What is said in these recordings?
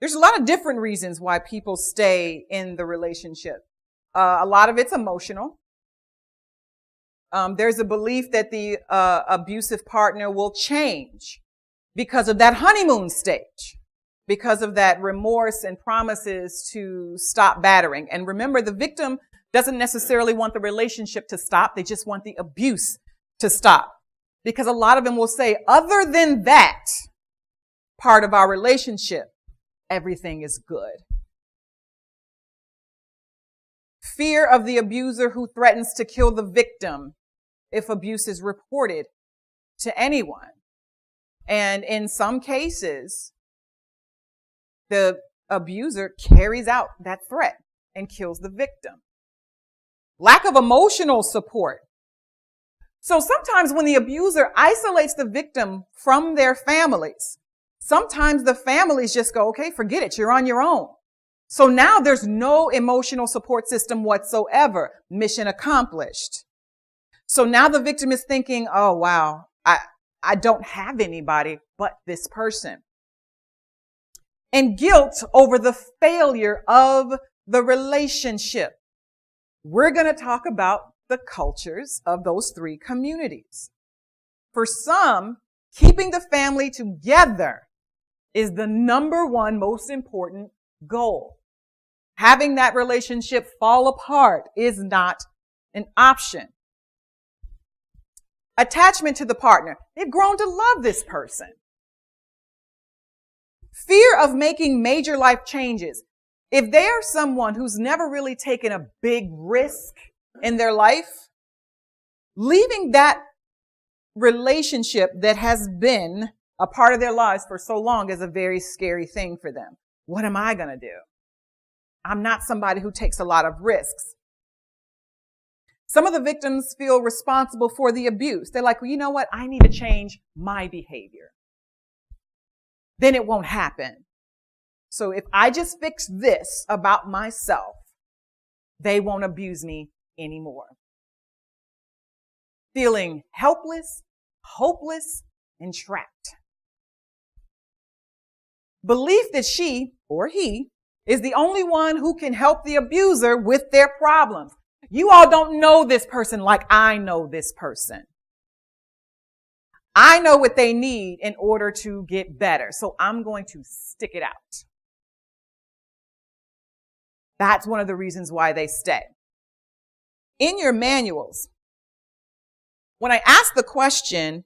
There's a lot of different reasons why people stay in the relationship. A lot of it's emotional. There's a belief that the abusive partner will change because of that honeymoon stage, because of that remorse and promises to stop battering. And remember, the victim doesn't necessarily want the relationship to stop. They just want the abuse to stop. Because a lot of them will say, other than that part of our relationship, everything is good. Fear of the abuser who threatens to kill the victim if abuse is reported to anyone. And in some cases, the abuser carries out that threat and kills the victim. Lack of emotional support. So sometimes when the abuser isolates the victim from their families, sometimes the families just go, okay, forget it. You're on your own. So now there's no emotional support system whatsoever. Mission accomplished. So now the victim is thinking, oh, wow, I don't have anybody but this person. And guilt over the failure of the relationship. We're going to talk about the cultures of those three communities. For some, keeping the family together is the number one most important goal. Having that relationship fall apart is not an option. Attachment to the partner. They've grown to love this person. Fear of making major life changes. If they are someone who's never really taken a big risk in their life, leaving that relationship that has been a part of their lives for so long is a very scary thing for them. What am I going to do? I'm not somebody who takes a lot of risks. Some of the victims feel responsible for the abuse. They're like, well, you know what? I need to change my behavior. Then it won't happen. So if I just fix this about myself, they won't abuse me anymore. Feeling helpless, hopeless, and trapped. Belief that she or he is the only one who can help the abuser with their problems. You all don't know this person like I know this person. I know what they need in order to get better, so I'm going to stick it out. That's one of the reasons why they stay. In your manuals, when I ask the question,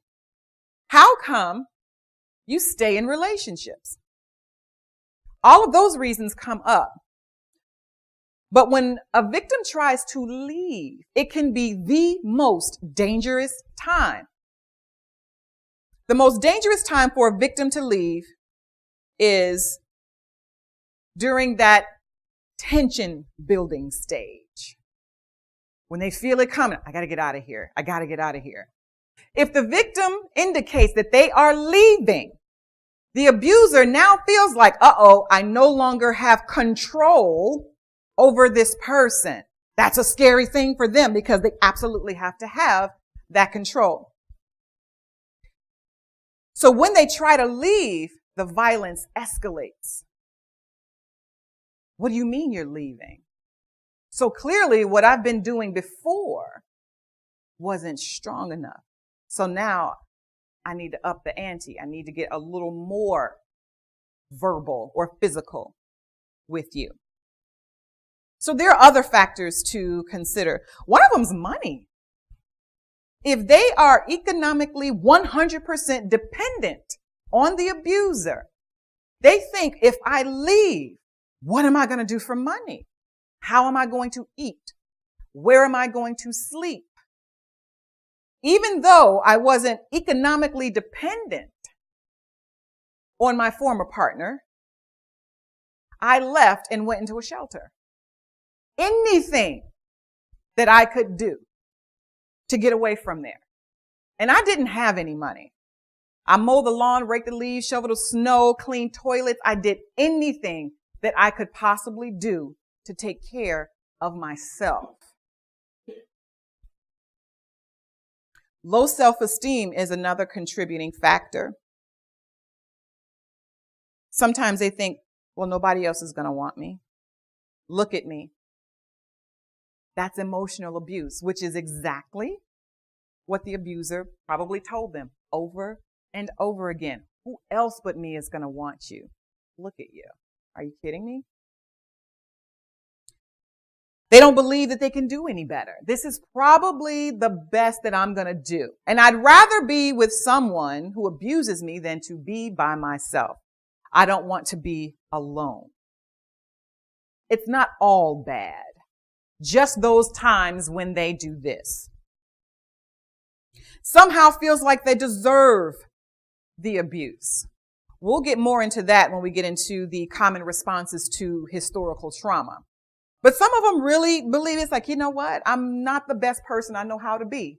how come you stay in relationships? All of those reasons come up. But when a victim tries to leave, it can be the most dangerous time. The most dangerous time for a victim to leave is during that tension building stage. When they feel it coming, I got to get out of here. I got to get out of here. If the victim indicates that they are leaving, the abuser now feels like, uh-oh, I no longer have control over this person. That's a scary thing for them because they absolutely have to have that control. So when they try to leave, the violence escalates. What do you mean you're leaving? So clearly what I've been doing before wasn't strong enough. So now I need to up the ante. I need to get a little more verbal or physical with you. So there are other factors to consider. One of them is money. If they are economically 100% dependent on the abuser, they think if I leave, what am I going to do for money? How am I going to eat? Where am I going to sleep? Even though I wasn't economically dependent on my former partner, I left and went into a shelter. Anything that I could do to get away from there. And I didn't have any money. I mowed the lawn, raked the leaves, shoveled the snow, cleaned toilets. I did anything that I could possibly do to take care of myself. Low self-esteem is another contributing factor. Sometimes they think, Well, nobody else is going to want me. Look at me. That's emotional abuse, which is exactly what the abuser probably told them over and over again. Who else but me is going to want you? Look at you. Are you kidding me? They don't believe that they can do any better. This is probably the best that I'm going to do. And I'd rather be with someone who abuses me than to be by myself. I don't want to be alone. It's not all bad. Just those times when they do this. Somehow feels like they deserve the abuse. We'll get more into that when we get into the common responses to historical trauma. But some of them really believe it's like, you know what? I'm not the best person I know how to be.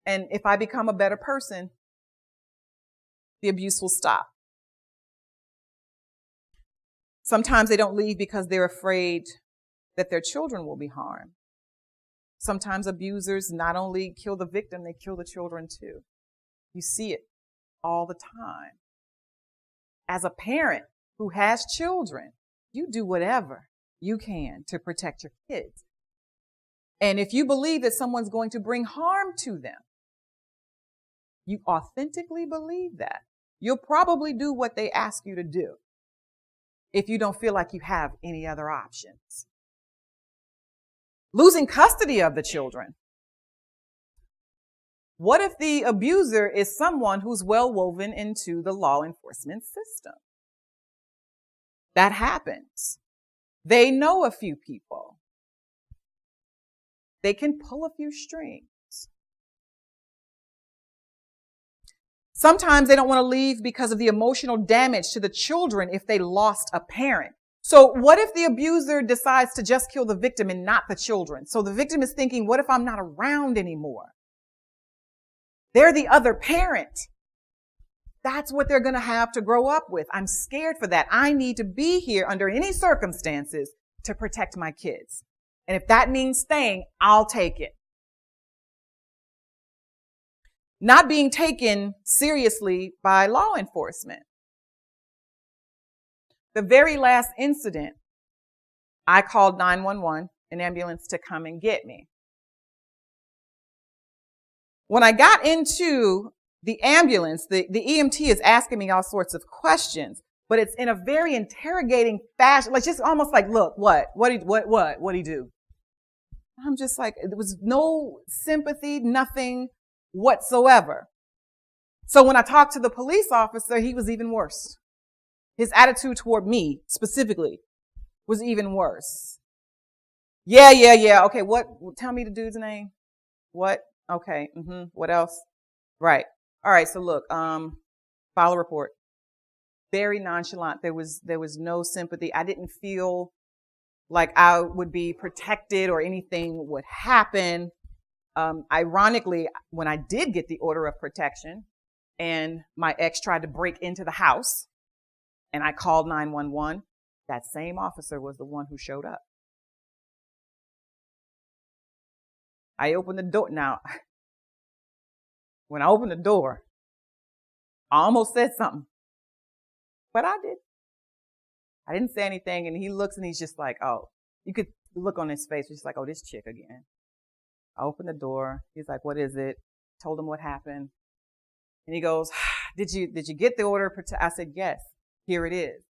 And if I become a better person, the abuse will stop. Sometimes they don't leave because they're afraid that their children will be harmed. Sometimes abusers not only kill the victim, they kill the children too. You see it all the time. As a parent who has children, you do whatever you can to protect your kids. And if you believe that someone's going to bring harm to them, you authentically believe that, you'll probably do what they ask you to do if you don't feel like you have any other options. Losing custody of the children. What if the abuser is someone who's well woven into the law enforcement system? That happens. They know a few people. They can pull a few strings. Sometimes they don't want to leave because of the emotional damage to the children if they lost a parent. So what if the abuser decides to just kill the victim and not the children? So the victim is thinking, what if I'm not around anymore? They're the other parent. That's what they're going to have to grow up with. I'm scared for that. I need to be here under any circumstances to protect my kids. And if that means staying, I'll take it. Not being taken seriously by law enforcement. The very last incident, I called 911, an ambulance to come and get me. When I got into the ambulance, the EMT is asking me all sorts of questions, but it's in a very interrogating fashion, like just almost like, look, what do you do? I'm just like, there was no sympathy, nothing whatsoever. So when I talked to the police officer, he was even worse. His attitude toward me specifically was even worse. Yeah. Okay, what? Tell me the dude's name. What? Okay. What else? Right. All right. So look, file a report. Very nonchalant. There was no sympathy. I didn't feel like I would be protected or anything would happen. Ironically, when I did get the order of protection and my ex tried to break into the house and I called 911, that same officer was the one who showed up. I opened the door. Now, when I opened the door, I almost said something, but I did. I didn't say anything, and he looks and he's just like, oh, you could look on his face. He's like, oh, this chick again. I opened the door. He's like, what is it? Told him what happened. And he goes, did you get the order? I said, yes, here it is.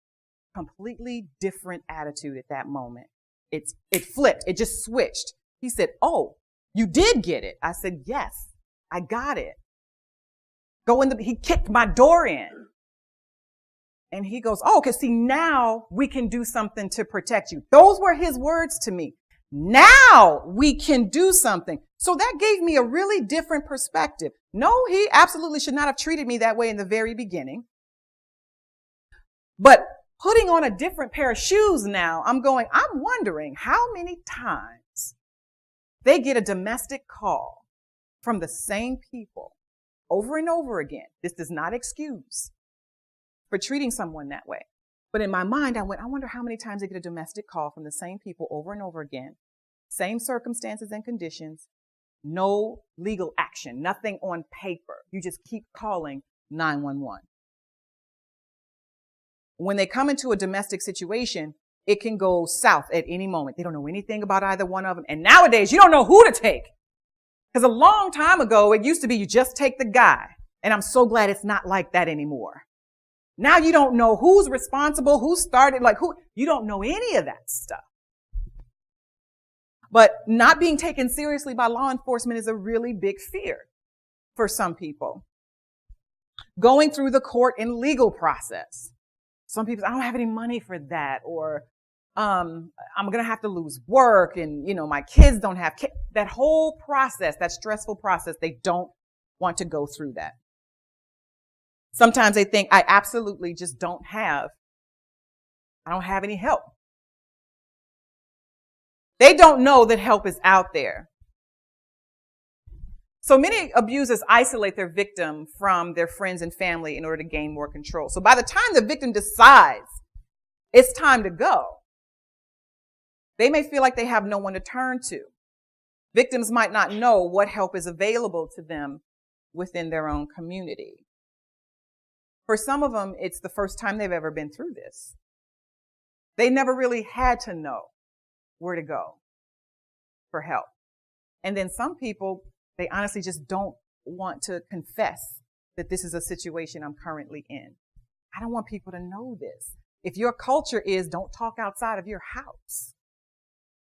Completely different attitude at that moment. It flipped. It just switched. He said, oh, you did get it. I said, yes, I got it. He kicked my door in. And he goes, oh, because see, now we can do something to protect you. Those were his words to me. Now we can do something. So that gave me a really different perspective. No, he absolutely should not have treated me that way in the very beginning. But putting on a different pair of shoes now, I'm wondering how many times they get a domestic call from the same people over and over again. This does not excuse for treating someone that way. But in my mind, I wonder how many times they get a domestic call from the same people over and over again, same circumstances and conditions, no legal action, nothing on paper. You just keep calling 911. when they come into a domestic situation, it can go south at any moment. They don't know anything about either one of them. And nowadays, you don't know who to take. Because a long time ago, it used to be you just take the guy. And I'm so glad it's not like that anymore. Now you don't know who's responsible, who started, you don't know any of that stuff. But not being taken seriously by law enforcement is a really big fear for some people. Going through the court and legal process. Some people say, I don't have any money for that, or I'm going to have to lose work, and, my kids don't have kids. That whole process, that stressful process, they don't want to go through that. Sometimes they think, I absolutely just I don't have any help. They don't know that help is out there. So many abusers isolate their victim from their friends and family in order to gain more control. So by the time the victim decides it's time to go, they may feel like they have no one to turn to. Victims might not know what help is available to them within their own community. For some of them, it's the first time they've ever been through this. They never really had to know where to go for help. And then some people, they honestly just don't want to confess that this is a situation I'm currently in. I don't want people to know this. If your culture is don't talk outside of your house,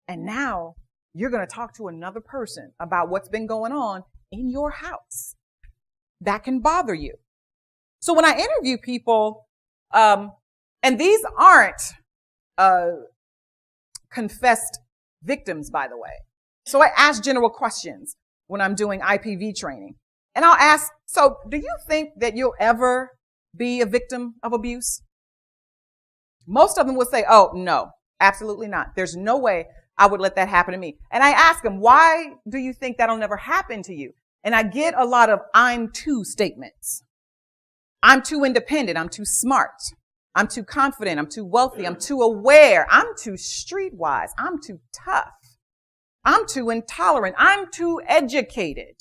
and now you're going to talk to another person about what's been going on in your house, that can bother you. So when I interview people, and these aren't confessed victims, by the way. So I ask general questions when I'm doing IPV training. And I'll ask, so do you think that you'll ever be a victim of abuse? Most of them will say, oh, no, absolutely not. There's no way I would let that happen to me. And I ask them, why do you think that'll never happen to you? And I get a lot of I'm too statements. I'm too independent. I'm too smart. I'm too confident. I'm too wealthy. I'm too aware. I'm too streetwise. I'm too tough. I'm too intolerant. I'm too educated.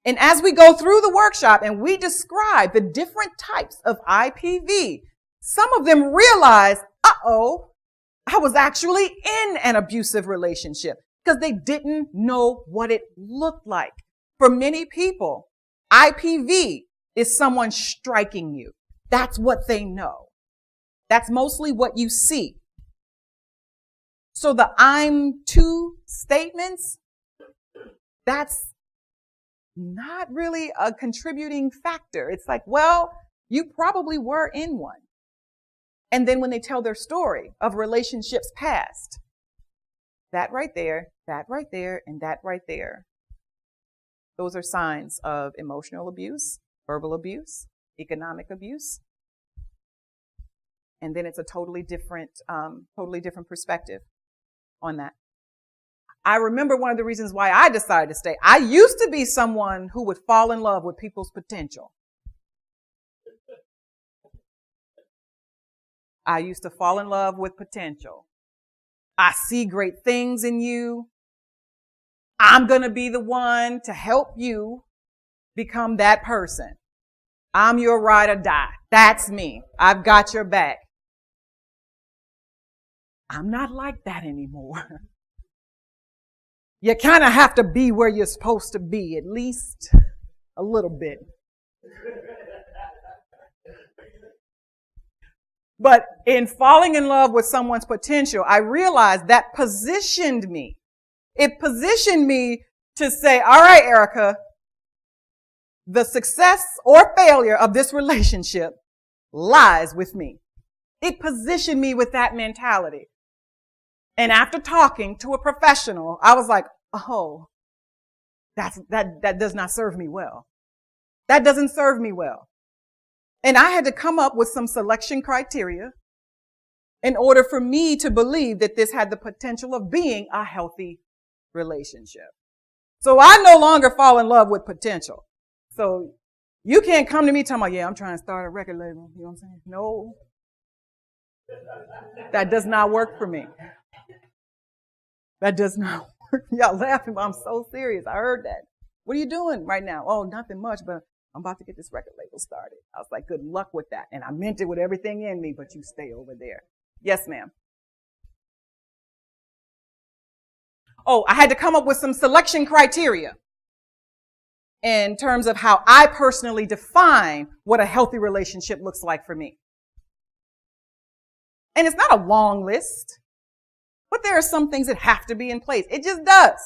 And as we go through the workshop and we describe the different types of IPV, some of them realize, I was actually in an abusive relationship, because they didn't know what it looked like. For many people, IPV is someone striking you. That's what they know. That's mostly what you see. So the I'm too statements, that's not really a contributing factor. It's like, well, you probably were in one. And then when they tell their story of relationships past, that right there, and that right there, those are signs of emotional abuse, verbal abuse, economic abuse. And then it's a totally different perspective on that. I remember one of the reasons why I decided to stay. I used to be someone who would fall in love with people's potential. I used to fall in love with potential. I see great things in you. I'm going to be the one to help you become that person. I'm your ride or die. That's me. I've got your back. I'm not like that anymore. You kind of have to be where you're supposed to be, at least a little bit. But in falling in love with someone's potential, I realized that positioned me. It positioned me to say, all right, Erica, the success or failure of this relationship lies with me. It positioned me with that mentality. And after talking to a professional, I was like, oh, that does not serve me well. That doesn't serve me well. And I had to come up with some selection criteria in order for me to believe that this had the potential of being a healthy relationship. So I no longer fall in love with potential. So you can't come to me talking about, yeah, I'm trying to start a record label. You know what I'm saying? No. That does not work for me. That does not work. Y'all laughing, but I'm so serious. I heard that. What are you doing right now? Oh, nothing much, but I'm about to get this record label started. I was like, good luck with that. And I meant it with everything in me, but you stay over there. Yes, ma'am. Oh, I had to come up with some selection criteria in terms of how I personally define what a healthy relationship looks like for me. And it's not a long list, but there are some things that have to be in place. It just does.